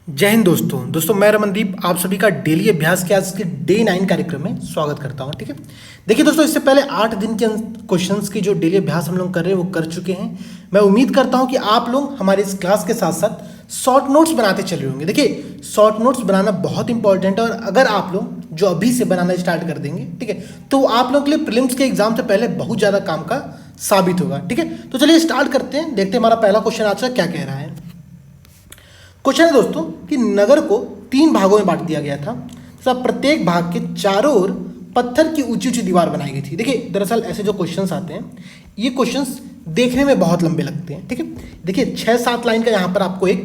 जय हिंद दोस्तों मैं रमनदीप आप सभी का डेली अभ्यास के आज के डे 9 कार्यक्रम में स्वागत करता हूं। ठीक है, देखिए दोस्तों, इससे पहले 8 दिन के क्वेश्चंस की जो डेली अभ्यास हम लोग कर रहे हैं वो कर चुके हैं। मैं उम्मीद करता हूं कि आप लोग हमारे इस क्लास के साथ साथ शॉर्ट नोट्स बनाते चल रहे होंगे। देखिए, शॉर्ट नोट्स बनाना बहुत इंपॉर्टेंट है और अगर आप लोग जो अभी से बनाना स्टार्ट कर देंगे, ठीक है, तो आप लोग के लिए प्रीलिम्स के एग्जाम से पहले बहुत ज़्यादा काम का साबित होगा। ठीक है, तो चलिए स्टार्ट करते हैं, देखते हैं हमारा पहला क्वेश्चन आज का क्या कह रहा है। क्वेश्चन है दोस्तों कि नगर को 3 भागों में बांट दिया गया था तथा प्रत्येक भाग के चारों ओर पत्थर की ऊंची ऊंची दीवार बनाई गई थी। देखिए, दरअसल ऐसे जो क्वेश्चंस आते हैं ये क्वेश्चंस देखने में बहुत लंबे लगते हैं। ठीक है, देखिए 6-7 लाइन का यहाँ पर आपको एक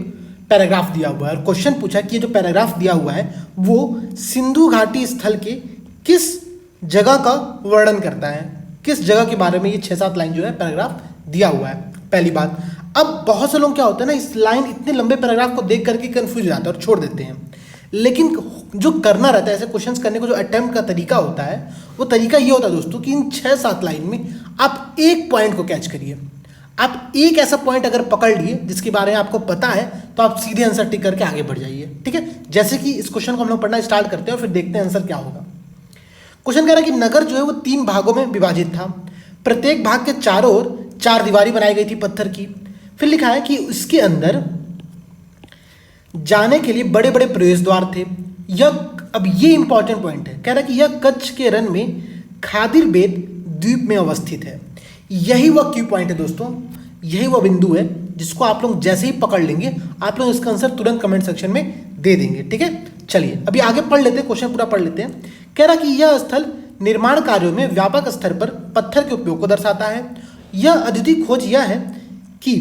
पैराग्राफ दिया हुआ है और क्वेश्चन पूछा कि ये जो पैराग्राफ दिया हुआ है वो सिंधु घाटी स्थल के किस जगह का वर्णन करता है, किस जगह के बारे में ये 6-7 लाइन जो है पैराग्राफ दिया हुआ है। पहली बात, अब बहुत से लोग क्या होता है ना, इस लाइन इतने लंबे पैराग्राफ को देख करके कंफ्यूज हो जाते हैं और छोड़ देते हैं। लेकिन जो करना रहता है ऐसे क्वेश्चंस करने को, जो अटेम्प्ट का तरीका होता है वो तरीका ये होता है दोस्तों कि इन 6-7 लाइन में आप एक पॉइंट को कैच करिए। आप एक ऐसा पॉइंट अगर पकड़ लिए जिसके बारे में आपको पता है तो आप सीधे आंसर टिक करके आगे बढ़ जाइए। ठीक है, जैसे कि इस क्वेश्चन को हम लोग पढ़ना स्टार्ट करते हैं और फिर देखते हैं आंसर क्या होगा। क्वेश्चन कह रहा है कि नगर जो है वो 3 भागों में विभाजित था। प्रत्येक भाग के चारों ओर 4 दीवारें बनाई गई थी पत्थर की। फिर लिखा है कि उसके अंदर जाने के लिए बड़े बड़े प्रवेश द्वार थे। अब ये इंपॉर्टेंट पॉइंट है, कह रहा है कि यह कच्छ के रन में खादिर बेद द्वीप में अवस्थित है। यही वह क्यू पॉइंट है दोस्तों, यही वह बिंदु है जिसको आप लोग जैसे ही पकड़ लेंगे आप लोग इसका आंसर तुरंत कमेंट सेक्शन में दे देंगे। ठीक है, चलिए अभी आगे पढ़ लेते हैं, क्वेश्चन पूरा पढ़ लेते हैं। कह रहा कि यह स्थल निर्माण कार्यों में व्यापक स्तर पर पत्थर के उपयोग को दर्शाता है। यह अद्वितीय खोज यह है कि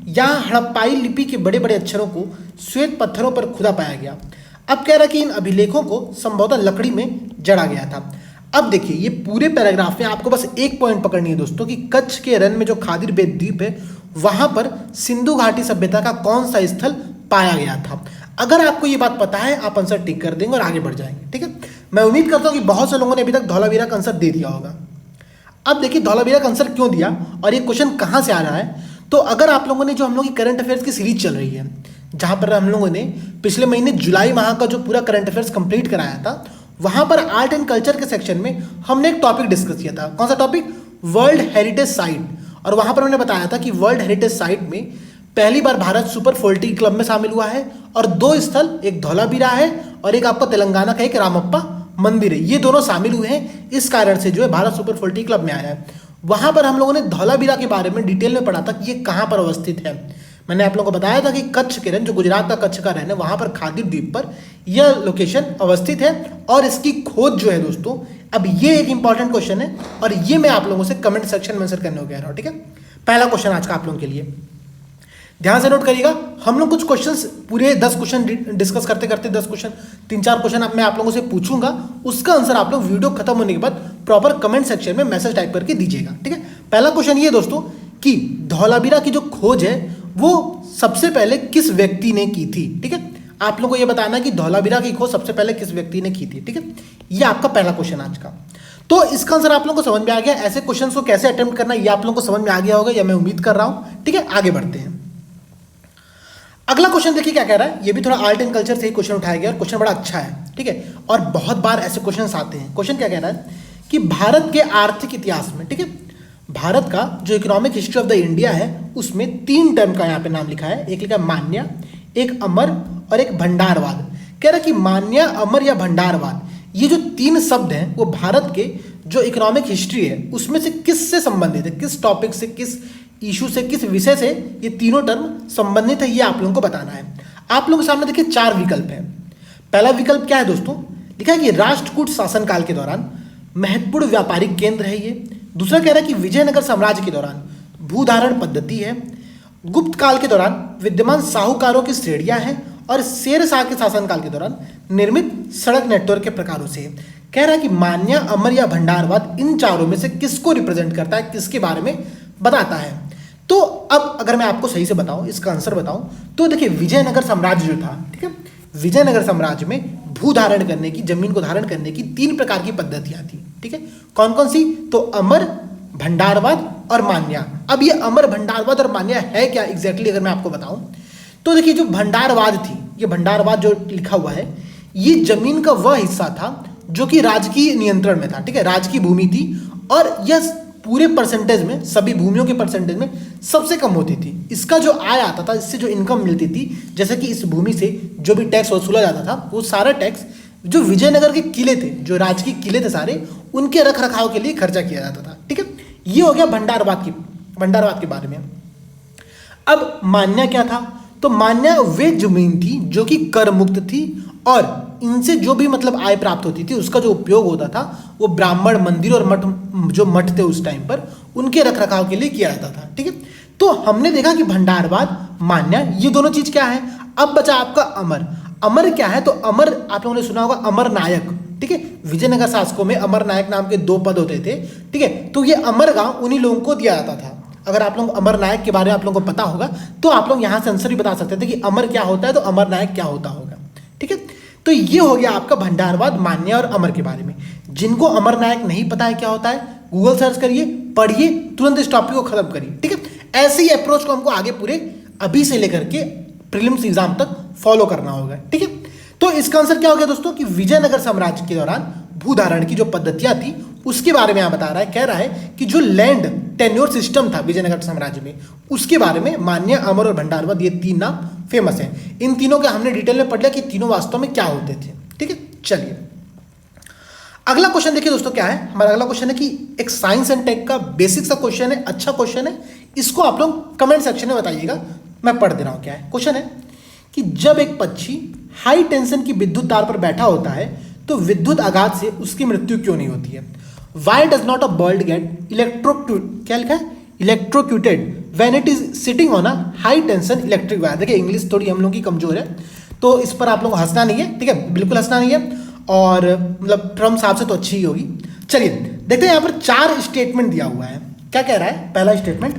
यहाँ हड़प्पाई लिपि के बड़े बड़े अक्षरों को श्वेत पत्थरों पर खुदा पाया गया। अब कह रहा कि इन अभिलेखों को संभवतः लकड़ी में जड़ा गया था। अब देखिए, ये पूरे पैराग्राफ में आपको बस एक पॉइंट पकड़नी है दोस्तों कि कच्छ के रन में जो खादिर बेद द्वीप है वहां पर सिंधु घाटी सभ्यता का कौन सा स्थल पाया गया था। अगर आपको ये बात पता है आप आंसर टिक कर देंगे और आगे बढ़ जाएंगे। ठीक है, मैं उम्मीद करता हूं कि बहुत से लोगों ने अभी तक धौलावीरा का आंसर दे दिया होगा। अब देखिए धौलावीरा का आंसर क्यों दिया और ये क्वेश्चन कहां से आ रहा है। तो अगर आप लोगों ने जो हम लोग की करंट अफेयर्स की सीरीज चल रही है, जहां पर हम लोगों ने पिछले महीने जुलाई माह का जो पूरा करंट अफेयर्स कंप्लीट कराया था, वहां पर आर्ट एंड कल्चर के सेक्शन में हमने एक टॉपिक डिस्कस किया था। कौन सा टॉपिक? World heritage site. और वहां पर हमने बताया था कि वर्ल्ड हेरिटेज साइट में पहली बार भारत सुपर 40 क्लब में शामिल हुआ है और 2 स्थल, एक धौलावीरा है और एक आपका तेलंगाना का एक रामप्पा मंदिर है, ये दोनों शामिल हुए हैं। इस कारण से जो है भारत सुपर 40 क्लब में आया है। वहां पर हम लोगों ने धौलावीरा के बारे में डिटेल में पढ़ा था कि ये कहां पर अवस्थित है। मैंने आप लोगों को बताया था कि कच्छ के रन, जो गुजरात का कच्छ का रन है, वहां पर खादिर द्वीप पर यह लोकेशन अवस्थित है और इसकी खोज जो है दोस्तों, अब ये एक इंपॉर्टेंट क्वेश्चन है और ये मैं आप लोगों से कमेंट सेक्शन में आंसर करने को कह रहा हूं। ठीक है, पहला क्वेश्चन आज का आप लोगों के लिए ध्यान से नोट करिएगा। हम लोग कुछ क्वेश्चंस पूरे 10 क्वेश्चन डिस्कस करते करते 10 क्वेश्चन 3-4 क्वेश्चन मैं आप लोगों से पूछूंगा, उसका आंसर आप लोग वीडियो खत्म होने के बाद प्रॉपर कमेंट सेक्शन में मैसेज टाइप करके दीजिएगा। ठीक है, पहला क्वेश्चन ये दोस्तों कि धौलावीरा की जो खोज है वो सबसे पहले किस व्यक्ति ने की थी। ठीक है, आप लोगों को ये बताना है कि धौलावीरा की खोज सबसे पहले किस व्यक्ति ने की थी। ठीक है, ये आपका पहला क्वेश्चन आज का। तो इसका आंसर आप लोगों को समझ में आ गया। ऐसे क्वेश्चन को कैसे अटेम्प्ट करना ये आप लोगों को समझ में आ गया होगा, या मैं उम्मीद कर रहा हूं। ठीक है, आगे बढ़ते हैं। अगला क्वेश्चन देखिए क्या कह रहा है। ये भी थोड़ा आर्ट एंड कल्चर से ही क्वेश्चन उठाया गया और क्वेश्चन बड़ा अच्छा है। ठीक है, और बहुत बार ऐसे क्वेश्चन आते हैं। क्वेश्चन क्या कह रहा है कि भारत के आर्थिक इतिहास में, ठीक है, भारत का जो economic history of the India है उसमें 3 टर्म का यहाँ पे नाम लिखा है। एक लिखा है मान्य, एक अमर और एक भंडारवाद। कह रहा है कि मान्य, अमर या भंडारवाद, ये जो 3 शब्द हैं वो भारत के जो इकोनॉमिक हिस्ट्री है उसमें से किससे संबंधित है, किस टॉपिक से, किस इशू से, किस विषय से ये तीनों टर्म संबंधित है, ये आप लोगों को बताना है। आप लोगों के सामने देखिए 4 विकल्प हैं। पहला विकल्प क्या है दोस्तों? लिखा है कि राष्ट्रकूट शासनकाल के दौरान महत्वपूर्ण व्यापारिक केंद्र है ये। दूसरा कह रहा है कि विजयनगर साम्राज्य के दौरान भूधारण पद्धति है। गुप्त काल के दौरान विद्यमान साहूकारों की श्रेणियां हैं और शेर शाह के शासनकाल के दौरान निर्मित सड़क नेटवर्क के प्रकारों से। कह रहा है कि मान्य, अमर या भंडारवाद इन चारों में से किसको रिप्रेजेंट करता है, किसके बारे में बताता है। तो अब अगर मैं आपको सही से बताऊं, इसका आंसर बताऊं, तो देखिए विजयनगर साम्राज्य जो था, ठीक है, विजयनगर साम्राज्य में भू धारण करने की, जमीन को धारण करने की 3 प्रकार की पद्धतियां थी। ठीक है, कौन कौन सी? तो अमर, भंडारवाद और मान्या। अब ये अमर, भंडारवाद और मान्या है क्या एग्जैक्टली अगर मैं आपको बताऊं तो देखिए जो भंडारवाद थी ये भंडारवाद जो लिखा हुआ है, ये जमीन का वह हिस्सा था जो कि राजकीय नियंत्रण में था, ठीक है, राजकीय भूमि थी और यह पूरे परसेंटेज में, सभी भूमियों के परसेंटेज में सबसे कम होती थी। इसका जो आय आता था, इससे जो इनकम मिलती थी, जैसे कि इस भूमि से जो भी टैक्स वसूला जाता था, वो सारा टैक्स जो विजयनगर के किले थे, जो राजकीय किले थे सारे, उनके रख रखाव के लिए खर्चा किया जाता था, ठीक है। ये हो गया भंडारवाद के बारे में। अब मान्य क्या था? तो मान्य वे जमीन थी जो कि कर मुक्त थी और इनसे जो भी मतलब आय प्राप्त होती थी उसका जो उपयोग होता था वो ब्राह्मण, मंदिर और मठ थे उस टाइम पर, उनके रखरखाव के लिए किया जाता था, ठीक है। तो हमने देखा कि भंडारवाद, मान्य, ये दोनों चीज क्या है। अब बचा आपका अमर। अमर क्या है? तो अमर आप लोगों ने सुना होगा, अमर नायक, ठीक है। विजयनगर शासकों में अमर नायक नाम के 2 पद होते थे, ठीक है। तो ये अमर गांव उन्हीं लोगों को दिया जाता था। अगर आप लोग अमर नायक के बारे में आप लोगों को पता होगा तो आप लोग यहाँ से आंसर भी बता सकते थे कि अमर क्या होता है, तो अमर नायक क्या होता होगा, ठीक है। तो ये हो गया आपका भंडारवाद, मान्य और अमर के बारे में। जिनको अमर नायक नहीं पता है क्या होता है, गूगल सर्च करिए, पढ़िए, तुरंत इस टॉपिक को खत्म करिए, ठीक है। ऐसे ही अप्रोच को हमको आगे पूरे अभी से लेकर के प्रीलिम्स एग्जाम तक फॉलो करना होगा, ठीक है। तो इसका आंसर क्या हो गया दोस्तों कि विजयनगर साम्राज्य के दौरान भूधारण की जो पद्धतियां थी उसके बारे में यहां बता रहा है, कह रहा है कि जो लैंड टेन्योर सिस्टम था विजयनगर साम्राज्य में, उसके बारे में मान्य, अमर और भंडारवाद, ये 3 नाम फेमस हैं। इन तीनों के हमने डिटेल में पढ़ लिया कि तीनों वास्तव में क्या होते थे, ठीक है। चलिए अगला क्वेश्चन देखिए दोस्तों, क्या है हमारा अगला क्वेश्चन है कि एक साइंस एंड टेक का बेसिक सा क्वेश्चन है, अच्छा क्वेश्चन है। इसको आप लोग कमेंट सेक्शन में बताइएगा, मैं पढ़ दे रहा हूं। क्या है क्वेश्चन? है कि जब एक पक्षी हाई टेंशन की विद्युत तार पर बैठा होता है तो विद्युत आघात से उसकी मृत्यु क्यों नहीं होती है? Why does not a bird get क्या लिखा है? Electrocuted when it is sitting on a high tension electric wire. देखिए इंग्लिश थोड़ी हम लोग की कमजोर है, तो इस पर आप लोग हंसना नहीं है, ठीक है, बिल्कुल हंसना नहीं है, और मतलब ट्रम्प साहब से तो अच्छी ही होगी। चलिए देखते हैं, यहाँ पर 4 स्टेटमेंट दिया हुआ है। क्या कह रहा है? पहला स्टेटमेंट,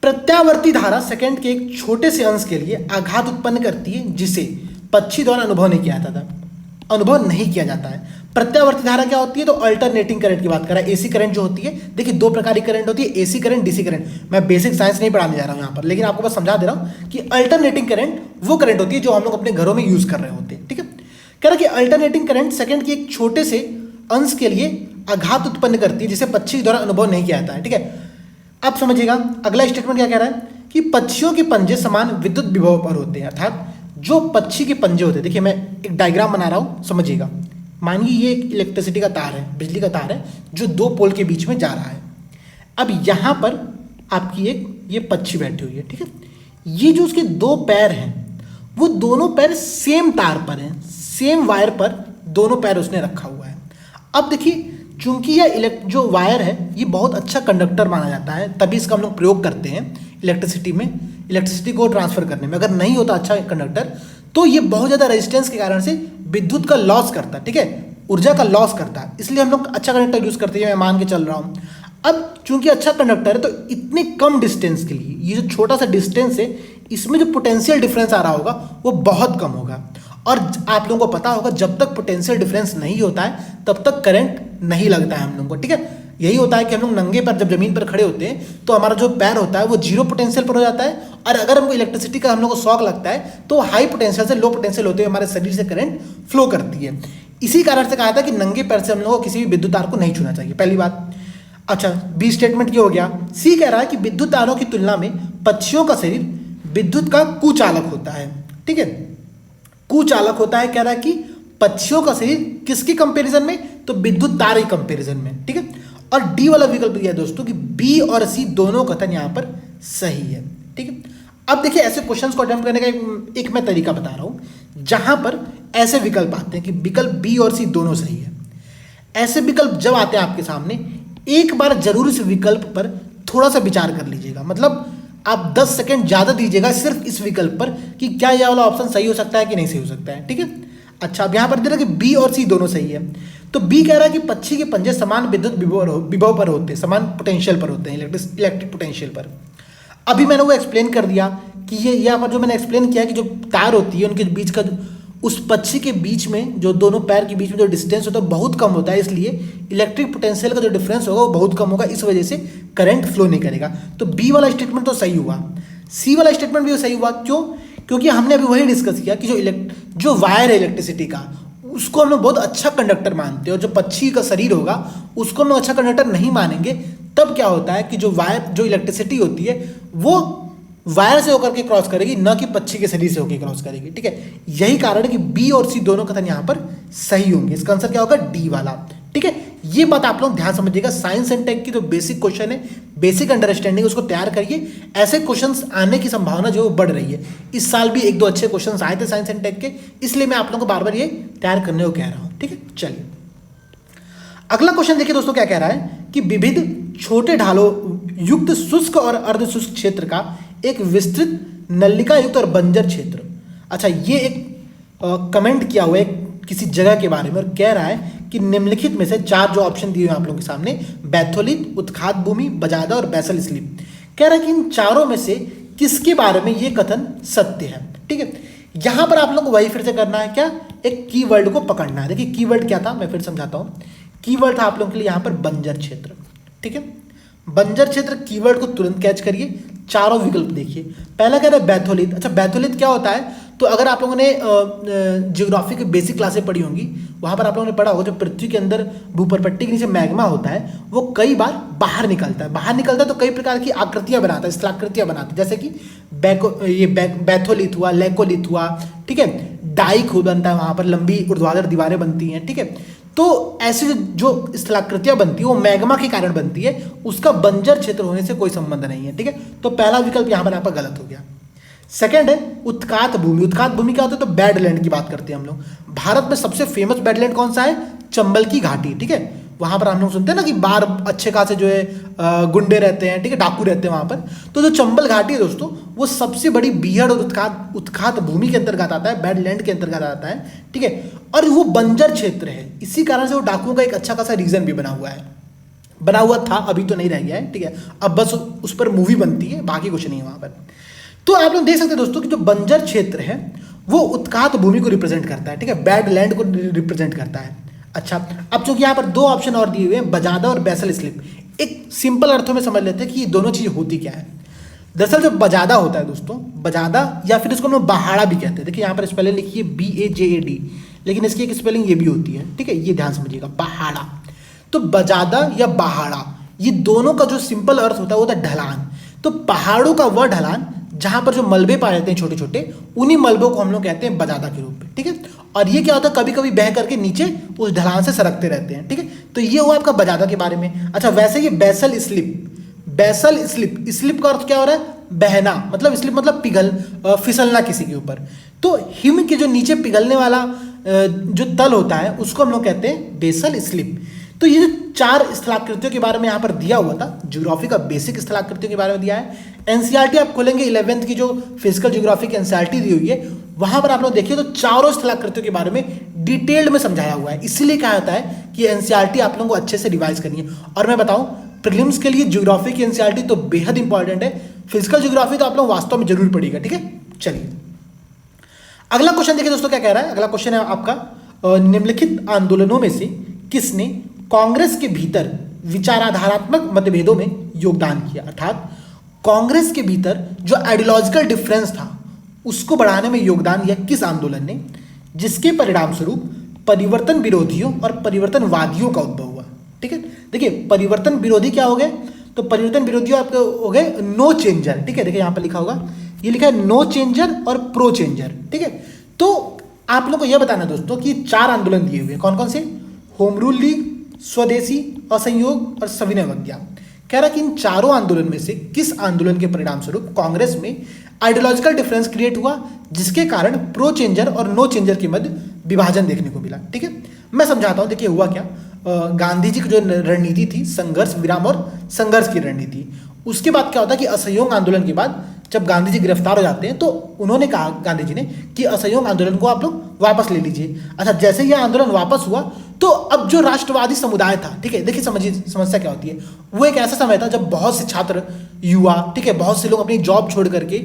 प्रत्यावर्ती धारा सेकंड के एक छोटे से अंश के लिए आघात उत्पन्न करती है जिसे पक्षी द्वारा अनुभव नहीं किया जाता, अनुभव नहीं किया जाता है। प्रत्यावर्ती धारा क्या होती है? तो अल्टरनेटिंग करंट की बात कर रहा है। एसी करंट जो होती है, देखिए 2 प्रकार की करंट होती है, एसी करंट, डीसी करंट। मैं बेसिक साइंस नहीं पढ़ाने जा रहा हूं यहां पर, लेकिन आपको बस समझा दे रहा हूं कि अल्टरनेटिंग करंट वो करंट होती है जो हम लोग अपने घरों में यूज कर रहे होते हैं, ठीक है। कह रहा है कि अल्टरनेटिंग करंट सेकंड के एक छोटे से अंश के लिए आघात उत्पन्न करती है जिसे पक्षी द्वारा अनुभव नहीं किया जाता है, ठीक है। अब समझिएगा अगला स्टेटमेंट क्या कह रहा है कि पक्षियों के पंजे समान विद्युत विभव पर होते हैं, अर्थात जो पक्षी के पंजे होते हैं, देखिए मैं एक डायग्राम बना रहा हूं, समझिएगा। मानिए ये एक इलेक्ट्रिसिटी का तार है, बिजली का तार है जो 2 पोल के बीच में जा रहा है। अब यहां पर आपकी ये पक्षी बैठी हुई है, ठीक है। ये जो उसके 2 पैर हैं वो दोनों पैर सेम तार पर हैं, सेम वायर पर दोनों पैर उसने रखा हुआ है। अब देखिए चूंकि यह जो वायर है ये बहुत अच्छा कंडक्टर माना जाता है, तभी इसका हम लोग प्रयोग करते हैं इलेक्ट्रिसिटी में, इलेक्ट्रिसिटी को ट्रांसफर करने में। अगर नहीं होता अच्छा कंडक्टर तो ये बहुत ज़्यादा रेजिस्टेंस के कारण से विद्युत का लॉस करता है, ठीक है, ऊर्जा का लॉस करता है, इसलिए हम लोग अच्छा कंडक्टर यूज करते हैं, मैं मान के चल रहा हूँ। अब चूंकि अच्छा कंडक्टर है तो इतने कम डिस्टेंस के लिए ये जो छोटा सा डिस्टेंस है इसमें जो पोटेंशियल डिफरेंस आ रहा होगा वो बहुत कम होगा। और आप लोगों को पता होगा जब तक पोटेंशियल डिफरेंस नहीं होता है तब तक करंट नहीं लगता है हम लोगों को, ठीक है। यही होता है कि हम लोग नंगे पर जब जमीन पर खड़े होते हैं तो हमारा जो पैर होता है वो 0 पोटेंशियल पर हो जाता है, और अगर हमको इलेक्ट्रिसिटी का हम लोग को शॉक लगता है तो हाई पोटेंशियल से लो पोटेंशियल होते हुए हमारे शरीर से करंट फ्लो करती है। इसी कारण से कहा था कि नंगे पैर से हम लोग को किसी भी विद्युत तार को नहीं छूना चाहिए, पहली बात। अच्छा, बी स्टेटमेंट ये हो गया। सी कह रहा है कि विद्युत तारों की तुलना में पक्षियों का शरीर विद्युत का कुचालक होता है, ठीक है, कुचालक होता है। कह रहा है कि पक्षियों का शरीर किसके कंपैरिजन में? तो विद्युत तार के कंपैरिजन में, ठीक है। और डी वाला विकल्प दिया है दोस्तों कि बी और सी दोनों कथन यहां पर सही है, ठीक है। अब देखिए ऐसे क्वेश्चंस को अटेम्प्ट करने का एक मैं तरीका बता रहा हूं जहां पर ऐसे विकल्प आते हैं कि विकल्प बी और सी दोनों सही है। ऐसे विकल्प जब आते हैं आपके सामने एक बार जरूर इस विकल्प पर थोड़ा सा विचार कर लीजिएगा, मतलब आप 10 सेकंड ज्यादा दीजिएगा सिर्फ इस विकल्प पर कि क्या यह वाला ऑप्शन सही हो सकता है कि नहीं सही हो सकता है, ठीक है। अच्छा, अब यहां पर दे रहा है कि बी और सी दोनों सही है, तो बी कह रहा है कि पक्षी के पंजे समान विद्युत विभव पर होते हैं, समान पोटेंशियल पर होते हैं, इलेक्ट्रिक पोटेंशियल पर। अभी मैंने वो एक्सप्लेन कर दिया कि ये यहाँ पर जो मैंने एक्सप्लेन किया कि जो तार होती है उनके बीच का उस पक्षी के बीच में जो दोनों पैर के बीच में जो डिस्टेंस होता है बहुत कम होता है, इसलिए इलेक्ट्रिक पोटेंशियल का जो डिफरेंस होगा वो बहुत कम होगा, इस वजह से करंट फ्लो नहीं करेगा। तो बी वाला स्टेटमेंट तो सही हुआ। सी वाला स्टेटमेंट भी सही हुआ, क्यों? क्योंकि हमने अभी वही डिस्कस किया कि जो वायर है इलेक्ट्रिसिटी का, उसको हम लोग बहुत अच्छा कंडक्टर मानते हैं, और जो पक्षी का शरीर होगा उसको हम लोग अच्छा कंडक्टर नहीं मानेंगे। तब क्या होता है कि जो वायर, जो इलेक्ट्रिसिटी होती है वो वायर से होकर के क्रॉस करेगी, न कि पक्षी के शरीर से होकर क्रॉस करेगी। ठीक है, यही कारण है कि बी और सी दोनों कथन यहाँ पर सही होंगे। इसका आंसर क्या होगा? डी वाला। ठीक है, ये बात आप लोग ध्यान समझिएगा। साइंस एंड टेक की जो बेसिक क्वेश्चन है, बेसिक अंडरस्टैंडिंग, उसको तैयार करिए। ऐसे क्वेश्चंस आने की संभावना जो बढ़ रही है। इस साल भी एक दो अच्छे क्वेश्चंस आए थे साइंस एंड टेक के, इसलिए मैं आप लोगों को बार बार ये तैयार करने को कह रहा हूं। ठीक है, चलिए अगला क्वेश्चन देखिए दोस्तों, क्या कह रहा है कि विविध छोटे ढालों युक्त शुष्क और अर्धशुष्क क्षेत्र का एक विस्तृत नलिका युक्त और बंजर क्षेत्र। अच्छा, ये एक कमेंट किया हुआ है किसी जगह के बारे में, और कह रहा है कि निम्नलिखित में से चार जो ऑप्शन दिए हैं आप लोगों के सामने, बैथोलित, उत्खात भूमि, बजादा और बैसल स्लिप, कह रहा है कि इन चारों में से किसके बारे में ये कथन सत्य है। ठीक है, यहां पर आप लोग को वही फिर से करना है, क्या? एक कीवर्ड को पकड़ना है। देखिए कीवर्ड क्या था, मैं फिर समझाता हूं। कीवर्ड था आप लोगों के लिए यहां पर बंजर क्षेत्र। ठीक है, बंजर क्षेत्र कीवर्ड को तुरंत कैच करिए। चारों विकल्प देखिए। पहला कह रहा है बैथोलित। अच्छा, बैथोलित क्या होता है? तो अगर आप लोगों ने ज्योग्राफी की बेसिक क्लासें पढ़ी होंगी, वहां पर आप लोगों ने पढ़ा होगा जो पृथ्वी के अंदर भूपरपट्टी के नीचे मैग्मा होता है, वो कई बार बाहर निकलता है तो कई प्रकार की आकृतियां बनाता है, स्थलाकृतियां बनाता है, जैसे कि बैथोलित हुआ, लेकोलित हुआ। ठीक है, डाइक बनता है, वहां पर लंबी ऊर्ध्वाधर दीवारें बनती हैं। ठीक है, तो ऐसी जो स्थलाकृतियां बनती है वो मैग्मा के कारण बनती है, उसका बंजर क्षेत्र होने से कोई संबंध नहीं है। ठीक है, तो पहला विकल्प यहां पर आपका गलत हो गया। सेकंड है उत्खात भूमि। उत्खात भूमि क्या होता है? तो बैडलैंड की बात करते हैं हम लोग। भारत में सबसे फेमस बैडलैंड कौन सा है? चंबल की घाटी। ठीक है, वहां पर हम लोग सुनते हैं ना कि बाहर अच्छे खासे जो है गुंडे रहते हैं, ठीक है, डाकू रहते हैं वहां पर। तो जो चंबल घाटी है दोस्तों, वो सबसे बड़ी बीहड़ और उत्खात भूमि के अंतर्गत आता है, बैडलैंड के अंतर्गत आता है। ठीक है, और वो बंजर क्षेत्र है, इसी कारण से वो डाकुओं का एक अच्छा खासा रीजन भी बना हुआ था, अभी तो नहीं रह गया है। ठीक है, अब बस उस पर मूवी बनती है, बाकी कुछ नहीं है वहां पर। तो आप लोग देख सकते हैं दोस्तों कि जो बंजर क्षेत्र है वो उत्खात भूमि को रिप्रेजेंट करता है। ठीक है, बैडलैंड को रिप्रेजेंट करता है। अच्छा, अब चूंकि यहाँ पर दो ऑप्शन और दिए हुए हैं, बजादा और बैसल स्लिप, एक सिंपल अर्थों में समझ लेते हैं कि ये दोनों चीज होती क्या है। दरअसल जो बजादा होता है दोस्तों, बजादा या फिर इसको हम लोग बहाड़ा भी कहते हैं। देखिए यहाँ पर स्पेलिंग लिखिए BAJAD, लेकिन इसकी एक स्पेलिंग ये भी होती है। ठीक है, ये ध्यान समझिएगा, बहाड़ा। तो बजादा या बहाड़ा, ये दोनों का जो सिंपल अर्थ होता है वो होता है ढलान। तो पहाड़ों का वह ढलान जहां पर जो मलबे पाए जाते हैं छोटे छोटे, उन्हीं मलबों को हम लोग कहते हैं बजादा के रूप में। ठीक है, और ये क्या होता है, कभी कभी बह करके नीचे उस ढलान से सरकते रहते हैं। ठीक है, तो ये हुआ आपका बजादा के बारे में। अच्छा, वैसे ये बैसल स्लिप, स्लिप का अर्थ क्या हो रहा है? बहना, मतलब स्लिप मतलब फिसलना किसी के ऊपर। तो हिम के जो नीचे पिघलने वाला जो तल होता है उसको हम लोग कहते हैं बेसल स्लिप। तो ये जो चार स्थलाकृतियों के बारे में यहाँ पर दिया हुआ था, ज्योग्राफी का बेसिक स्थलाकृतियों के बारे में दिया है। एनसीईआरटी आप खोलेंगे 11th की जो फिजिकल ज्योग्राफी की एनसीईआरटी दी हुई है, वहां पर आप लोग देखिए तो चारों स्थलाकृतियों के बारे में डिटेल्ड में समझाया हुआ है। इसलिए कहा जाता है कि एनसीईआरटी आप लोगों को अच्छे से रिवाइज करनी है। और मैं बताऊं, प्रीलिम्स के लिए ज्योग्राफी की एनसीईआरटी तो बेहद इंपॉर्टेंट है, फिजिकल ज्योग्राफी तो आप लोग वास्तव में जरूर पढ़िएगा। ठीक है, चलिए अगला क्वेश्चन देखिए दोस्तों, क्या कह रहा है। अगला क्वेश्चन है आपका, निम्नलिखित आंदोलनों में से किसने कांग्रेस के भीतर विचाराधारात्मक मतभेदों में योगदान किया? अर्थात कांग्रेस के भीतर जो आइडियोलॉजिकल डिफरेंस था उसको बढ़ाने में योगदान दिया किस आंदोलन ने, जिसके परिणाम स्वरूप परिवर्तन विरोधियों और परिवर्तनवादियों का उद्भव हुआ? ठीक है, देखिए परिवर्तन विरोधी क्या हो गए? तो परिवर्तन विरोधी आपके हो गए नो चेंजर। ठीक है, देखिए यहां पर लिखा होगा, ये लिखा है नो चेंजर और प्रो चेंजर। ठीक है, तो आप लोग को यह बताना दोस्तों कि चार आंदोलन दिए हुए, कौन कौन से? होम रूल लीग, स्वदेशी, असहयोग और सविनय अवज्ञा। कह रहा कि इन चारों आंदोलन में से किस आंदोलन के परिणाम स्वरूप कांग्रेस में आइडियोलॉजिकल डिफरेंस क्रिएट हुआ, जिसके कारण प्रो चेंजर और नो चेंजर के मध्य विभाजन देखने को मिला? ठीक है, मैं समझाता हूं। देखिए हुआ क्या, गांधी जी की जो रणनीति थी, संघर्ष विराम और संघर्ष की रणनीति, उसके बाद क्या होता है कि असहयोग आंदोलन के बाद जब गांधी जी गिरफ्तार हो जाते हैं तो उन्होंने कहा, गांधी जी ने, कि असहयोग आंदोलन को आप लोग वापस ले लीजिए। अच्छा, जैसे ही आंदोलन वापस हुआ तो अब जो राष्ट्रवादी समुदाय था, ठीक है, देखिए समझिए समस्या क्या होती है, वो एक ऐसा समय था जब बहुत से छात्र, युवा, ठीक है, बहुत से लोग अपनी जॉब छोड़ करके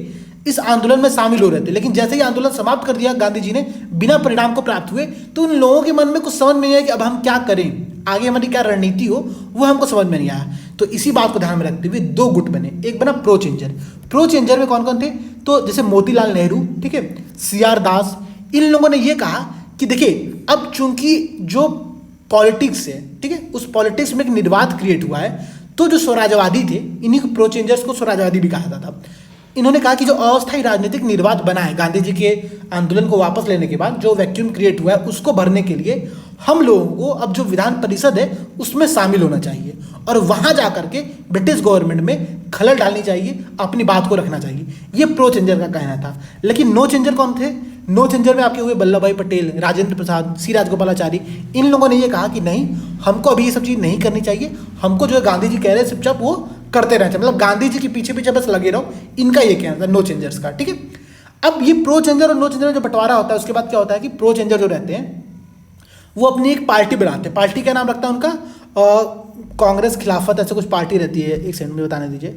इस आंदोलन में शामिल हो रहे थे। लेकिन जैसे ही आंदोलन समाप्त कर दिया गांधी जी ने, बिना परिणाम को प्राप्त हुए, तो उन लोगों के मन में कुछ समझ में नहीं आया कि अब हम क्या करें, आगे हमारी क्या रणनीति हो, वो हमको समझ में नहीं आया। तो इसी बात को ध्यान में रखते हुए दो गुट बने, एक बना प्रो चेंजर। प्रो चेंजर में कौन कौन थे, तो जैसे मोतीलाल नेहरू, ठीक है, CR दास, इन लोगों ने ये कहा कि देखिए अब चूंकि जो पॉलिटिक्स है, ठीक है, उस पॉलिटिक्स में एक निर्वात क्रिएट हुआ है, तो जो स्वराजवादी थे, इन्हीं को प्रो चेंजर्स को स्वराजवादी भी कहा जाता था। इन्होंने कहा कि जो अस्थायी राजनीतिक निर्वात बना है गांधी जी के आंदोलन को वापस लेने के बाद, जो वैक्यूम क्रिएट हुआ है उसको भरने के लिए हम लोगों को अब जो विधान परिषद है उसमें शामिल होना चाहिए और वहां जाकर के ब्रिटिश गवर्नमेंट में खलल डालनी चाहिए, अपनी बात को रखना चाहिए। ये प्रो चेंजर का कहना था। लेकिन नो चेंजर कौन थे, नो चेंजर में आपके हुए वल्लभ भाई पटेल, राजेंद्र प्रसाद, सी राजगोपालाचारी, इन लोगों ने ये कहा कि नहीं, हमको अभी ये सब चीज़ नहीं करनी चाहिए, हमको जो गांधी जी कह रहे हैं चुपचाप वो करते रहना चाहिए, मतलब गांधी जी के पीछे पीछे बस लगे रहो, इनका ये कहना था नो चेंजर्स का, ठीक है। अब ये प्रो चेंजर और नो चेंजर में जो बंटवारा होता है उसके बाद क्या होता है कि प्रो चेंजर जो रहते हैं वो अपनी एक पार्टी बनाते हैं। पार्टी का नाम रखता है उनका कांग्रेस खिलाफत, ऐसे कुछ पार्टी रहती है, एक सेकंड में बताने दीजिए,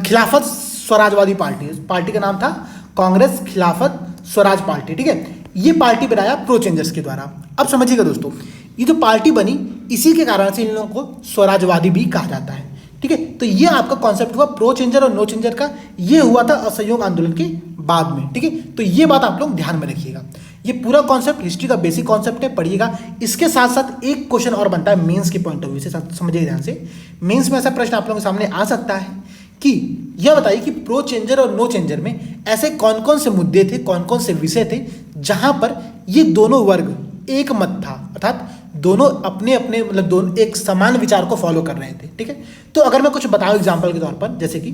खिलाफत स्वराजवादी पार्टी, पार्टी का नाम था कांग्रेस खिलाफत स्वराज पार्टी, ठीक है। ये पार्टी बनाया प्रो चेंजर्स के द्वारा। अब समझिएगा दोस्तों, ये जो पार्टी बनी इसी के कारण से इन लोगों को स्वराजवादी भी कहा जाता है, ठीक है। तो ये आपका कॉन्सेप्ट हुआ प्रो चेंजर और नो चेंजर का, ये हुआ था असहयोग आंदोलन के बाद में, ठीक है। तो ये बात आप लोग ध्यान में रखिएगा। ये पूरा कॉन्सेप्ट हिस्ट्री का बेसिक कॉन्सेप्ट है, पढ़िएगा। इसके साथ साथ एक क्वेश्चन और बनता है मेंस के पॉइंट ऑफ व्यू से, समझिए ध्यान से। मेंस में ऐसा प्रश्न आप लोगों के सामने आ सकता है कि यह बताइए कि प्रो चेंजर और नो चेंजर में ऐसे कौन कौन से मुद्दे थे, कौन कौन से विषय थे जहां पर ये दोनों वर्ग एक मत था, अर्थात दोनों अपने अपने मतलब दोनों एक समान विचार को फॉलो कर रहे थे, ठीक है। तो अगर मैं कुछ बताऊं एग्जाम्पल के तौर पर, जैसे कि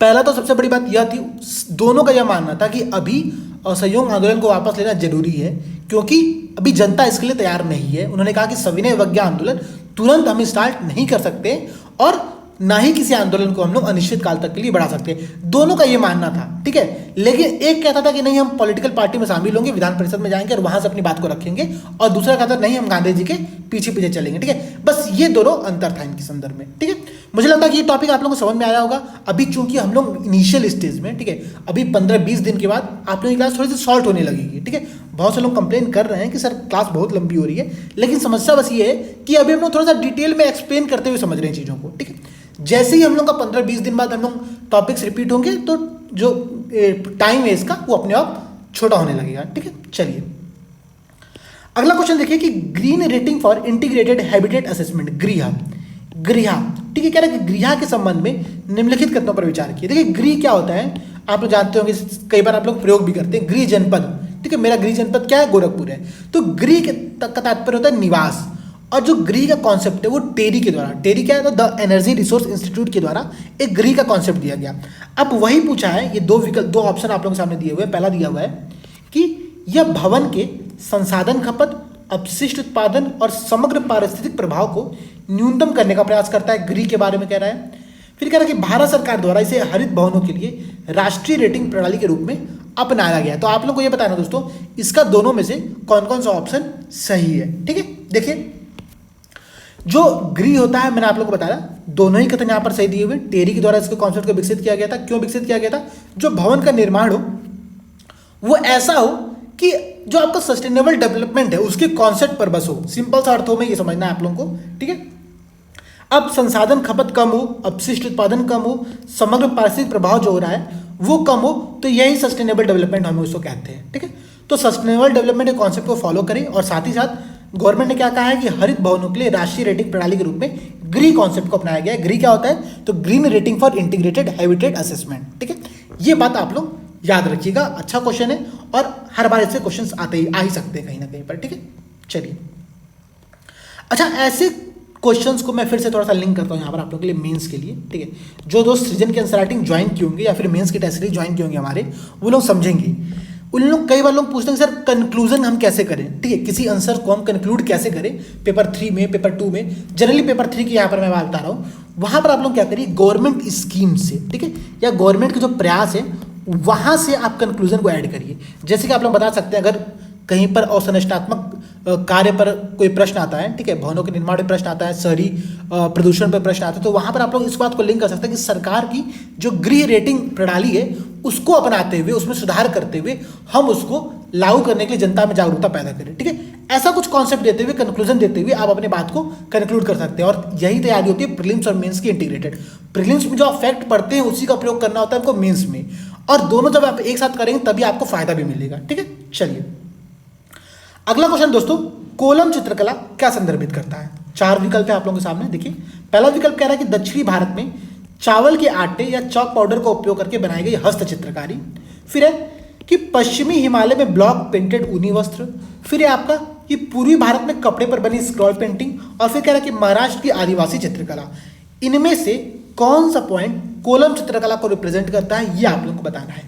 पहला तो सबसे बड़ी बात यह थी, दोनों का यह मानना था कि अभी असहयोग आंदोलन को वापस लेना जरूरी है क्योंकि अभी जनता इसके लिए तैयार नहीं है। उन्होंने कहा कि सविनय अवज्ञा आंदोलन तुरंत हम स्टार्ट नहीं कर सकते और ना ही किसी आंदोलन को हम लोग अनिश्चित काल तक के लिए बढ़ा सकते हैं। दोनों का ये मानना था, ठीक है। लेकिन एक कहता था कि नहीं, हम पॉलिटिकल पार्टी में शामिल होंगे, विधान परिषद में जाएंगे और वहां से अपनी बात को रखेंगे, और दूसरा कहता था नहीं, हम गांधी जी के पीछे पीछे चलेंगे, ठीक है। बस ये दोनों अंतर था इनके संदर्भ में, ठीक है। मुझे लगता है कि ये टॉपिक आप लोगों को समझ में आया होगा। अभी चूंकि हम लोग इनिशियल स्टेज में, ठीक है, अभी 15-20 दिन के बाद आप लोगों की क्लास थोड़ी सी शॉर्ट होने लगेगी, ठीक है। बहुत से लोग कंप्लेन कर रहे हैं कि सर क्लास बहुत लंबी हो रही है, लेकिन समस्या बस ये है कि अभी हम लोग थोड़ा सा डिटेल में एक्सप्लेन करते हुए समझ रहे हैं चीज़ों को, ठीक है। जैसे ही हम लोग का 15-20 दिन बाद हम लोग टॉपिक्स रिपीट होंगे तो जो टाइम है इसका वो अपने आप छोटा होने लगेगा, ठीक है। चलिए अगला क्वेश्चन देखिए कि green rating for integrated habitat assessment, गृह, ठीक है, कह रहा है कि गृह के संबंध में निम्नलिखित कथनों पर विचार किए। देखिए गृह क्या होता है आप लोग जानते होंगे, कई बार आप लोग प्रयोग भी करते हैं, गृह जनपद, ठीक है। मेरा गृह जनपद क्या है, गोरखपुर है। तो गृह का तात्पर्य होता है निवास, और जो गृह का कॉन्सेप्ट है वो टेरी के द्वारा, टेरी क्या है तो द एनर्जी रिसोर्स इंस्टीट्यूट के द्वारा एक गृह का कॉन्सेप्ट दिया गया। अब वही पूछा है, ये दो ऑप्शन आप लोगों के सामने दिए हुए हैं। पहला दिया हुआ है कि यह भवन के संसाधन खपत, अपशिष्ट उत्पादन और समग्र पारिस्थितिक प्रभाव को न्यूनतम करने का प्रयास करता है, गृह के बारे में कह रहा है। फिर कह रहा है कि भारत सरकार द्वारा इसे हरित भवनों के लिए राष्ट्रीय रेटिंग प्रणाली के रूप में अपनाया गया है। तो आप लोग को यह बताना दोस्तों, इसका दोनों में से कौन कौन सा ऑप्शन सही है, ठीक है। देखिए जो गृह होता है, मैंने आप लोग को बताया, दोनों ही कथन यहाँ पर सही दिए हुए। टेरी के द्वारा इसके कॉन्सेप्ट को विकसित किया गया था। क्यों विकसित किया गया था, जो भवन का निर्माण हो वो ऐसा हो कि जो आपका सस्टेनेबल डेवलपमेंट है उसके कॉन्सेप्ट पर बस हो। सिंपल सा अर्थों में ये समझना है आप लोगों को, ठीक है। अब संसाधन खपत कम हो, अपशिष्ट उत्पादन कम हो, समग्र पारिस्थितिक प्रभाव जो हो रहा है वो कम हो, तो यही सस्टेनेबल डेवलपमेंट हम उसको कहते हैं, ठीक है। तो सस्टेनेबल डेवलपमेंट के कॉन्सेप्ट को फॉलो करें, और साथ ही साथ गवर्नमेंट ने क्या कहा है कि हरित भवनों के लिए राष्ट्रीय रेटिंग प्रणाली के रूप में ग्रीन कॉन्सेप्ट को अपनाया गया है। ग्रीन क्या होता है, तो green rating for integrated habitat assessment, ठीक है। ये बात आप लोग याद रखिएगा, अच्छा क्वेश्चन है और हर बार इससे क्वेश्चंस आते ही आ ही सकते हैं कहीं ना कहीं पर, ठीक है। चलिए अच्छा, ऐसे क्वेश्चंस को मैं फिर से थोड़ा सा लिंक करता हूँ यहाँ पर आप लोगों के लिए मेंस के लिए, ठीक है। जो दोस्त सृजन की आंसर राइटिंग ज्वाइन किए होंगे या फिर मेंस की टेस्ट सीरीज ज्वाइन किए होंगे हमारे, वो लोग समझेंगे। उन लोग कई बार लोग पूछते हैं सर कंक्लूजन हम कैसे करें, ठीक है, किसी आंसर को हम कंक्लूड कैसे करें पेपर 3 में, पेपर 2 में। जनरली पेपर 3 की यहाँ पर मैं बात बता रहा हूँ, वहाँ पर आप लोग क्या करिए, गवर्नमेंट स्कीम से, ठीक है, या गवर्नमेंट के जो प्रयास है वहाँ से आप कंक्लूजन को ऐड करिए। जैसे कि आप लोग बता सकते हैं, अगर कहीं पर अवसंरचनात्मक कार्य पर कोई प्रश्न आता है, ठीक है, भवनों के निर्माण पर प्रश्न आता है, शहरी प्रदूषण पर प्रश्न आता है, तो वहाँ पर आप लोग इस बात को लिंक कर सकते हैं कि सरकार की जो गृह रेटिंग प्रणाली है उसको अपनाते हुए, उसमें सुधार करते हुए हम उसको लागू करने के लिए जनता में जागरूकता पैदा करें, ठीक है। ऐसा कुछ कॉन्सेप्ट देते हुए, कंक्लूजन देते हुए आप अपने बात को कंक्लूड कर सकते हैं। और यही तैयारी होती है प्रीलिम्स और मेंस की इंटीग्रेटेड। प्रीलिम्स में जो फैक्ट पढ़ते हैं उसी का प्रयोग करना होता है आपको मेंस में, और दोनों जब आप एक साथ करेंगे तभी आपको फायदा भी मिलेगा। ठीक है, चलिए अगला क्वेश्चन दोस्तों, कोलम चित्रकला क्या संदर्भित करता है? 4 विकल्प है आप लोगों के सामने, देखिए। पहला विकल्प कह रहा है कि दक्षिणी भारत में चावल के आटे या चॉक पाउडर का उपयोग करके बनाई गई हस्त चित्रकारी। फिर है कि पश्चिमी हिमालय में ब्लॉक पेंटेड ऊनी वस्त्र। फिर है आपका कि पूर्वी भारत में कपड़े पर बनी स्क्रॉल पेंटिंग। और फिर कह रहा है कि महाराष्ट्र की आदिवासी चित्रकला। इनमें से कौन सा पॉइंट कोलम चित्रकला को रिप्रेजेंट करता है, ये आप लोगों को बताना है।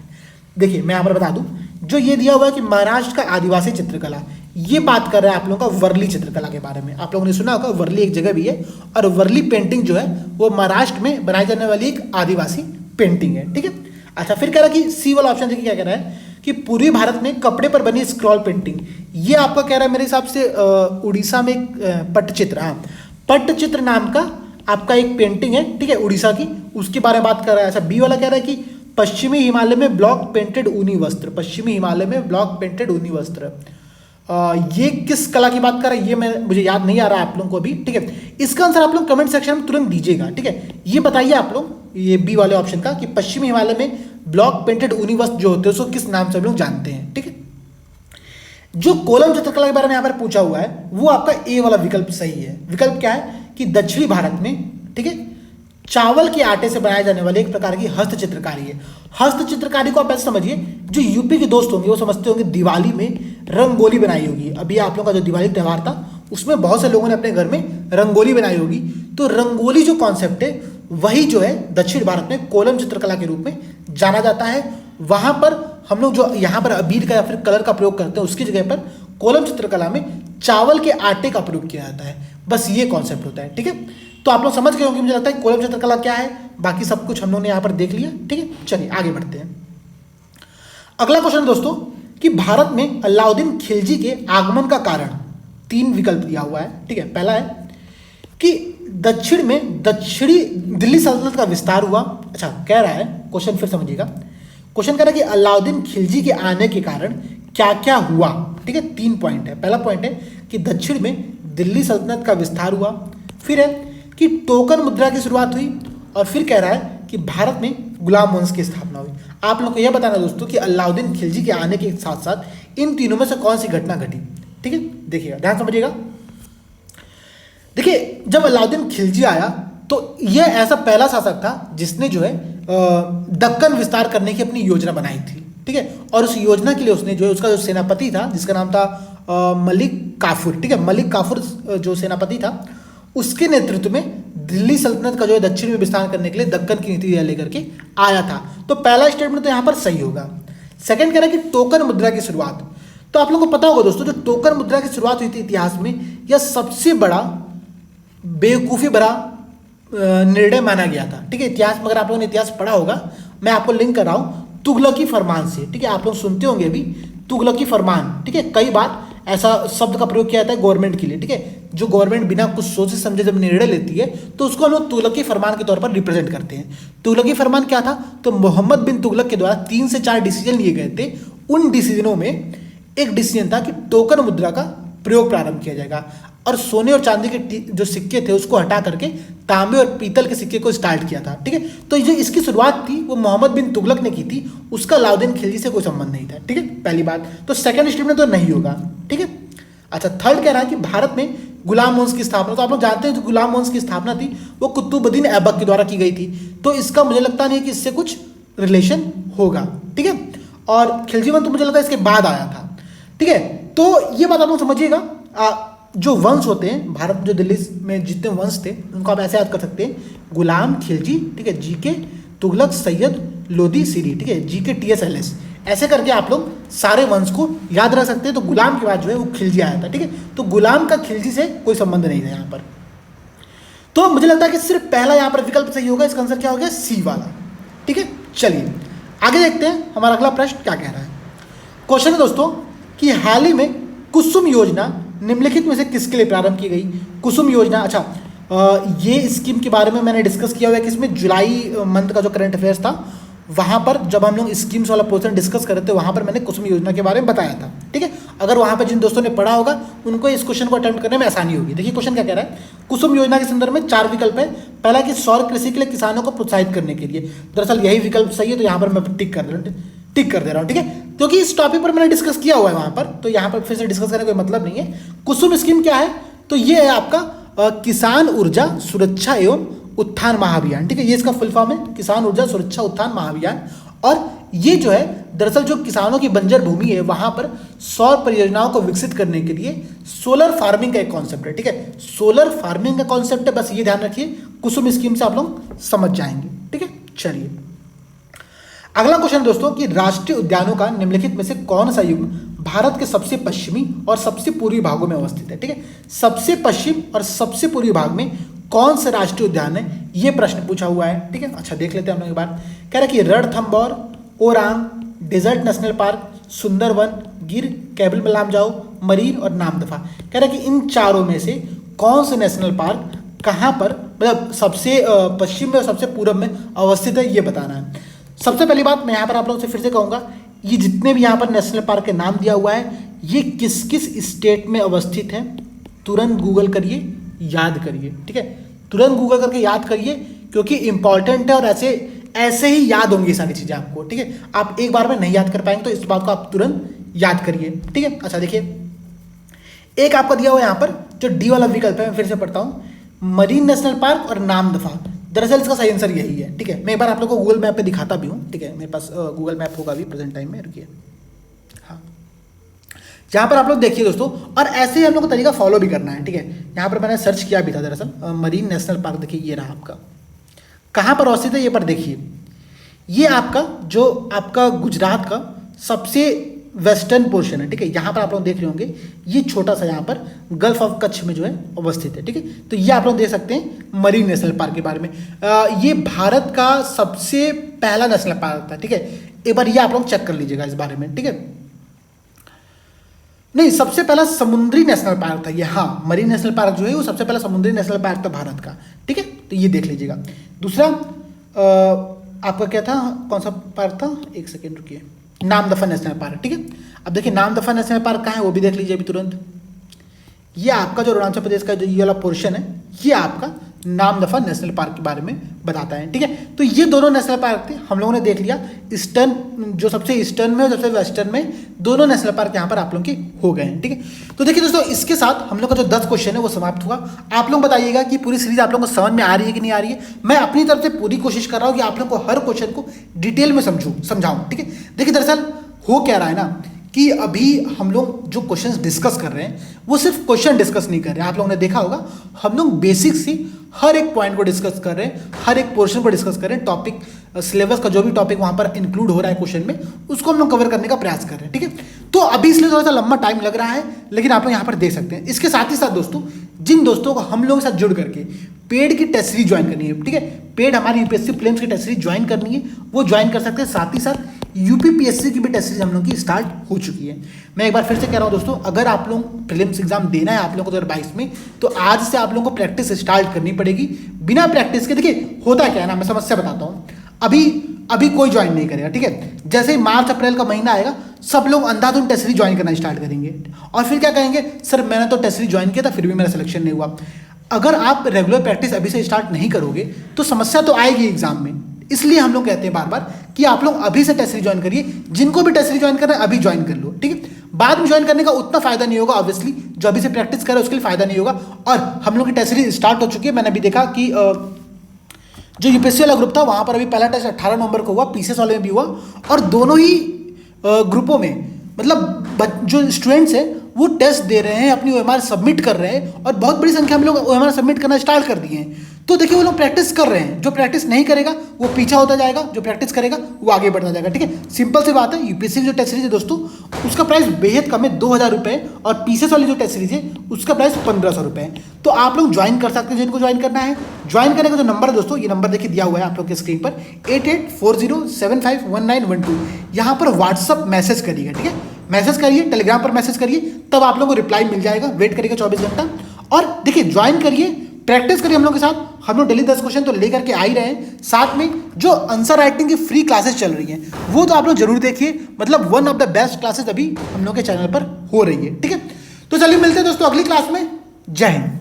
देखिए मैं यहाँ पर बता दूं, जो ये दिया हुआ है कि महाराष्ट्र का आदिवासी चित्रकला, ये बात कर रहा है आप लोगों का वर्ली चित्रकला के बारे में। आप लोगों ने सुना होगा वर्ली एक जगह भी है, और वर्ली पेंटिंग जो है वो महाराष्ट्र में बनाई जाने वाली एक आदिवासी पेंटिंग है। ठीक है, अच्छा फिर कह रहा है कि सी वाला ऑप्शन देखिए क्या कह रहा है कि पूर्वी भारत में कपड़े पर बनी स्क्रॉल पेंटिंग। ये आपका कह रहा है मेरे हिसाब से उड़ीसा में एक पट्टचित्र, हाँ पट्टचित्र नाम का आपका एक पेंटिंग है, ठीक है, उड़ीसा की, उसके बारे में बात कर रहा है। अच्छा बी वाला कह रहा है कि पश्चिमी हिमालय में ब्लॉक पेंटेड ऊनी वस्त्र। पश्चिमी हिमालय में ब्लॉक पेंटेड ऊनी वस्त्र, ये किस कला की बात कर रहा है ये मुझे याद नहीं आ रहा है आप लोगों को अभी। ठीक है, इसका आंसर आप लोग कमेंट सेक्शन में तुरंत दीजिएगा। ठीक है, ये बताइए आप लोग ये बी वाले ऑप्शन का कि पश्चिमी हिमालय में ब्लॉक पेंटेड ऊनी वस्त्र जो होते हैं उसको किस नाम से हम लोग जानते हैं। ठीक है, जो कोलम चित्रकला के बारे में यहाँ पर पूछा हुआ है वो आपका ए वाला विकल्प सही है। विकल्प क्या है कि दक्षिणी भारत में, ठीक है, चावल के आटे से बनाए जाने वाले एक प्रकार की हस्त चित्रकारी है। हस्त चित्रकारी को आप ऐसे समझिए, जो यूपी के दोस्त होंगे वो समझते होंगे दिवाली में रंगोली बनाई होगी। अभी आप लोगों का जो दिवाली त्यौहार था उसमें बहुत से लोगों ने अपने घर में रंगोली बनाई होगी। तो रंगोली जो कॉन्सेप्ट है वही जो है दक्षिण भारत में कोलम चित्रकला के रूप में जाना जाता है। वहां पर हम लोग जो यहाँ पर अबीर का या फिर कलर का प्रयोग करते हैं उसकी जगह पर कोलम चित्रकला में चावल के आटे का प्रयोग किया जाता है। बस ये कॉन्सेप्ट होता है। ठीक है, तो आप लोग समझ गए होंगे मुझे लगता है कोलम चित्रकला क्या है। बाकी सब कुछ हम लोगों ने यहाँ पर देख लिया। ठीक है, चलिए आगे बढ़ते हैं। अगला क्वेश्चन दोस्तों कि भारत में अलाउद्दीन खिलजी के आगमन का कारण, 3 विकल्प दिया हुआ है। ठीक है, पहला है कि दक्षिण में दक्षिणी दिल्ली सल्तनत का विस्तार हुआ। अच्छा कह रहा है, क्वेश्चन फिर समझिएगा, क्वेश्चन कह रहा है कि अलाउद्दीन खिलजी के आने के कारण क्या क्या हुआ। ठीक है, 3 पॉइंट है। पहला पॉइंट है कि दक्षिण में दिल्ली सल्तनत का विस्तार हुआ। फिर है कि टोकन मुद्रा की शुरुआत हुई। और फिर कह रहा है कि भारत में गुलाम वंश की स्थापना हुई। आप लोग को यह बताना दोस्तों कि अलाउद्दीन खिलजी के आने के साथ साथ इन तीनों में से कौन सी घटना घटी। ठीक है, देखिएगा, ध्यान समझिएगा। देखिए जब अलाउद्दीन खिलजी आया तो यह ऐसा पहला शासक था जिसने जो है दक्कन विस्तार करने की अपनी योजना बनाई थी। ठीक है, और उस योजना के लिए उसने जो है उसका जो सेनापति था जिसका नाम था मलिक काफूर। ठीक है, मलिक काफूर जो सेनापति था उसके नेतृत्व में दिल्ली सल्तनत का जो है दक्षिण में विस्तार करने के लिए दक्कन की नीति लेकर के आया था। तो पहला स्टेटमेंट तो यहाँ पर सही होगा। सेकंड कह रहा है कि टोकन मुद्रा की शुरुआत। तो आप लोगों को पता होगा दोस्तों, जो टोकन मुद्रा की शुरुआत हुई थी इतिहास में, यह सबसे बड़ा बेवकूफ़ी भरा निर्णय माना गया था। ठीक है, इतिहास में अगर आप लोगों ने इतिहास पढ़ा होगा, मैं आपको लिंक कर रहा हूँ तुगलकी फरमान से। ठीक है, आप लोग सुनते होंगे अभी तुगलकी फरमान। ठीक है, कई बार ऐसा शब्द का प्रयोग किया जाता है गवर्नमेंट के लिए। ठीक है, जो गवर्नमेंट बिना कुछ सोचे समझे जब निर्णय लेती है तो उसको हम लोग तुगलकी फरमान के तौर पर रिप्रेजेंट करते हैं। तुगलकी फरमान क्या था? तो मोहम्मद बिन तुगलक के द्वारा 3 से 4 डिसीजन लिए गए थे। उन डिसीजनों में एक डिसीजन था कि टोकन मुद्रा का प्रयोग प्रारंभ किया जाएगा और सोने और चांदी के जो सिक्के थे उसको हटा करके तांबे और पीतल के सिक्के को स्टार्ट किया था। ठीक है, तो जो इसकी शुरुआत थी वो मोहम्मद बिन तुगलक ने की थी, उसका अलाउद्दीन खिलजी से कोई संबंध नहीं था। ठीक है, पहली बात। तो सेकंड स्टेटमेंट तो नहीं होगा। ठीक है, अच्छा थर्ड कह रहा है कि भारत में गुलाम वंश की स्थापना। तो आप लोग जानते हैं जो गुलाम वंश की स्थापना थी वो कुतुबुद्दीन ऐबक के द्वारा की गई थी। तो इसका मुझे लगता नहीं है कि इससे कुछ रिलेशन होगा। ठीक है, और खिलजी वंश तो मुझे लगता है इसके बाद आया था। ठीक है, तो ये बात आप लोग समझिएगा। जो वंश होते हैं भारत जो दिल्ली में जितने वंश थे उनको आप ऐसे याद कर सकते हैं, गुलाम, खिलजी, ठीक है, जीके, तुगलक, सैयद, लोधी, सीरी। ठीक है, जीके, TSLS, ऐसे करके आप लोग सारे वंश को याद रख सकते हैं। तो गुलाम के बाद जो है वो खिलजी आया था। ठीक है, तो गुलाम का खिलजी से कोई संबंध नहीं था यहाँ पर। तो मुझे लगता है कि सिर्फ पहला यहाँ पर विकल्प सही होगा। इसका आंसर क्या हो गया? सी वाला। ठीक है, चलिए आगे देखते हैं हमारा अगला प्रश्न क्या कह रहा है। क्वेश्चन है दोस्तों कि हाल ही में कुसुम योजना निम्नलिखित में से किसके लिए प्रारंभ की गई? कुसुम योजना, अच्छा ये स्कीम के बारे में मैंने डिस्कस किया हुआ है कि इसमें जुलाई मंथ का जो करंट अफेयर्स था वहाँ पर जब हम लोग स्कीम्स वाला पोर्शन डिस्कस कर रहे थे वहाँ पर मैंने कुसुम योजना के बारे में बताया था, ठीक है। अगर वहाँ पर जिन दोस्तों ने पढ़ा होगा उनको इस क्वेश्चन को अटेम्प्ट करने में आसानी होगी। देखिए क्वेश्चन क्या कह रहा है, कुसुम योजना के संदर्भ में 4 विकल्प है। पहला कि सौर कृषि के लिए किसानों को प्रोत्साहित करने के लिए, दरअसल यही विकल्प सही है, तो यहाँ पर मैं टिक कर दे रहा हूँ, ठीक है, क्योंकि इस टॉपिक पर मैंने डिस्कस किया हुआ है वहाँ पर, तो यहाँ पर फिर से डिस्कस करने का कोई मतलब नहीं है। कुसुम स्कीम क्या है, तो ये है आपका किसान ऊर्जा सुरक्षा एवं उत्थान महाअभियान, ठीक है। ये इसका फुल फॉर्म है, किसान ऊर्जा सुरक्षा उत्थान महाअभियान। और ये जो है दरअसल जो किसानों की बंजर भूमि है वहां पर सौर परियोजनाओं को विकसित करने के लिए सोलर फार्मिंग का एक कॉन्सेप्ट है, ठीक है। सोलर फार्मिंग का कॉन्सेप्ट है, बस ये ध्यान रखिए, कुसुम स्कीम से आप लोग समझ जाएंगे, ठीक है। चलिए अगला क्वेश्चन दोस्तों कि राष्ट्रीय उद्यानों का निम्नलिखित में से कौन सा युग्म भारत के सबसे पश्चिमी और सबसे पूर्वी भागों में अवस्थित है, ठीक है। सबसे पश्चिम और सबसे पूर्वी भाग में कौन सा राष्ट्रीय उद्यान है, ये प्रश्न पूछा हुआ है, ठीक है। अच्छा देख लेते हैं हम लोग एक बार। कह रहा है कि Ranthambore, Orang, desert national park, Sundarban, Gir, कैबिल मलाम जाओ, मरीन और नामदफा। कह रहा है कि इन चारों में से कौन से नेशनल पार्क कहाँ पर मतलब सबसे पश्चिम में और सबसे पूर्व में अवस्थित है, ये बताना है। सबसे पहली बात मैं यहाँ पर आप लोगों से फिर से कहूँगा, ये जितने भी यहाँ पर नेशनल पार्क के नाम दिया हुआ है ये किस किस स्टेट में अवस्थित है, तुरंत गूगल करिए, याद करिए, ठीक है। तुरंत गूगल करके याद करिए क्योंकि इंपॉर्टेंट है और ऐसे ही याद होंगी सारी चीज़ें आपको, ठीक है। आप एक बार में नहीं याद कर पाएंगे तो इस बात को आप तुरंत याद करिए, ठीक है। अच्छा देखिए एक आपका दिया हुआ है यहाँ पर जो डी वाला विकल्प है, मैं फिर से पढ़ता हूँ, मरीन नेशनल पार्क और नामदफा। दरअसल इसका सही आंसर यही है, ठीक है। मैं एक बार आप लोगों को गूगल मैप पे दिखाता भी हूँ, ठीक है। मेरे पास गूगल मैप होगा अभी प्रेजेंट टाइम में, रुकिए, हाँ यहाँ पर आप लोग देखिए दोस्तों, और ऐसे ही हम लोग को तरीका फॉलो भी करना है, ठीक है। यहाँ पर मैंने सर्च किया भी था दरअसल, मरीन नेशनल पार्क देखिए ये रहा आपका, कहाँ पर अवस्थित है ये पर देखिए, ये आपका जो आपका गुजरात का सबसे वेस्टर्न पोर्शन है, ठीक है। यहाँ पर आप लोग देख रहे होंगे ये छोटा सा यहाँ पर गल्फ ऑफ कच्छ में जो है अवस्थित है, ठीक है। तो ये आप लोग देख सकते हैं मरीन नेशनल पार्क के बारे में। ये भारत का सबसे पहला नेशनल पार्क था, ठीक है। एक बार ये आप लोग चेक कर लीजिएगा इस बारे में, ठीक है। नहीं, सबसे पहला समुद्री नेशनल पार्क था ये, हाँ मरीन नेशनल पार्क जो है वो सबसे पहला समुद्री नेशनल पार्क था भारत का, ठीक है। तो ये देख लीजिएगा। दूसरा आपका क्या था, कौन सा पार्क था, एक सेकेंड रुकिए, नामदफा नेशनल पार्क, ठीक है। अब देखिए नामदफा नेशनल पार्क कहाँ है वो भी देख लीजिए अभी तुरंत। ये आपका जो अरुणाचल प्रदेश का जो ये वाला पोर्शन है ये आपका नामदफा नेशनल पार्क के बारे में बताता है, ठीक है। तो ये दोनों नेशनल पार्क थे, हम लोगों ने देख लिया ईस्टर्न, जो सबसे ईस्टर्न में और सबसे वेस्टर्न में दोनों नेशनल पार्क यहाँ पर आप लोगों के हो गए हैं, ठीक है। तो देखिए दोस्तों इसके साथ हम लोग का जो 10 क्वेश्चन है वो समाप्त हुआ। आप लोग बताइएगा कि पूरी सीरीज आप लोगों को समझ में आ रही है कि नहीं आ रही है। मैं अपनी तरफ से पूरी कोशिश कर रहा हूँ कि आप लोग को हर क्वेश्चन को डिटेल में समझाऊँ, ठीक है। देखिए दरअसल हो क्या रहा है ना कि अभी हम लोग जो क्वेश्चंस डिस्कस कर रहे हैं वो सिर्फ क्वेश्चन डिस्कस नहीं कर रहे हैं। आप लोगों ने देखा होगा हम लोग बेसिक से हर एक पॉइंट को डिस्कस कर रहे हैं, हर एक पोर्शन को डिस्कस कर रहे हैं। टॉपिक सिलेबस का जो भी टॉपिक वहाँ पर इंक्लूड हो रहा है क्वेश्चन में उसको हम लोग कवर करने का प्रयास कर रहे हैं, ठीक है। तो अभी इसलिए थोड़ा सा लंबा टाइम लग रहा है, लेकिन आप लोग यहाँ पर देख सकते हैं। इसके साथ ही साथ दोस्तों जिन दोस्तों को हम लोगों के साथ जुड़ करके पेड की टेस्ट सीरीज ज्वाइन करनी है, ठीक है, पेड हमारी यूपीएससी प्रीलिम्स की टेस्ट सीरीज ज्वाइन करनी है वो ज्वाइन कर सकते हैं। साथ ही साथ यूपीपीएससी की भी टेस्ट सीरीज हम लोग की स्टार्ट हो चुकी है। मैं एक बार फिर से कह रहा हूं दोस्तों, अगर आप लोग प्रीलिम्स एग्जाम देना है आप लोगों को 2022 में, तो आज से आप लोगों को प्रैक्टिस स्टार्ट करनी पड़ेगी। बिना प्रैक्टिस के देखिए होता क्या है ना, मैं समस्या बताता हूँ। अभी कोई ज्वाइन नहीं करेगा, ठीक है। जैसे ही मार्च अप्रैल का महीना आएगा सब लोग अंधाधुंध टेस्ट सीरीज ज्वाइन करना स्टार्ट करेंगे और फिर क्या कहेंगे, सर मैंने तो टेस्ट सीरीज ज्वाइन किया था फिर भी मेरा सिलेक्शन नहीं हुआ। अगर आप रेगुलर प्रैक्टिस अभी से स्टार्ट नहीं करोगे तो समस्या तो आएगी एग्जाम में। इसलिए हम लोग कहते हैं बार बार कि आप लोग अभी से टेस्ट सीरीज ज्वाइन करिए। जिनको भी टेस्ट सीरीज ज्वाइन करना है अभी ज्वाइन कर लो, ठीक है। बाद में ज्वाइन करने का उतना फायदा नहीं होगा, ऑब्वियसली जो अभी से प्रैक्टिस करे उसके लिए फायदा नहीं होगा। और हम लोग की टेस्ट सीरीज स्टार्ट हो चुकी है। मैंने अभी देखा कि जो यूपीएससी वाला ग्रुप था वहां पर अभी पहला टेस्ट 18 नवंबर को हुआ, पीसीएस वाले में भी हुआ, और दोनों ही ग्रुपों में मतलब जो स्टूडेंट्स हैं वो टेस्ट दे रहे हैं, अपनी ओएमआर सबमिट कर रहे हैं और बहुत बड़ी संख्या में लोग ओएमआर सबमिट करना स्टार्ट कर दिए हैं। तो देखिए वो लोग प्रैक्टिस कर रहे हैं, जो प्रैक्टिस नहीं करेगा वो पीछा होता जाएगा, जो प्रैक्टिस करेगा वो आगे बढ़ता जाएगा, ठीक है। सिंपल सी बात है। यूपीएससी की जो टेस्ट सीरीज है दोस्तों उसका प्राइस बेहद कम है, 2000 रुपये, और पीसीएस वाली जो टेस्ट सीरीज है उसका प्राइस 1500 रुपये है। तो आप लोग ज्वाइन कर सकते हैं जिनको ज्वाइन करना है। ज्वाइन करने का जो नंबर है दोस्तों, ये नंबर देखिए दिया हुआ है आप लोग के स्क्रीन पर 8840751912। यहाँ पर व्हाट्सअप मैसेज करिएगा, ठीक है। मैसेज करिए, टेलीग्राम पर मैसेज करिए, तब आप लोगों को रिप्लाई मिल जाएगा। वेट करिएगा 24 घंटा और देखिए ज्वाइन करिए। प्रैक्टिस करिए हम लोग के साथ। हम लोग डेली 10 क्वेश्चन तो लेकर के आ ही रहे हैं, साथ में जो आंसर राइटिंग की फ्री क्लासेस चल रही हैं वो तो आप लोग जरूर देखिए, मतलब one of the best classes अभी हम लोग के चैनल पर हो रही है। ठीक है, तो चलिए मिलते हैं दोस्तों अगली क्लास में। जय हिंद।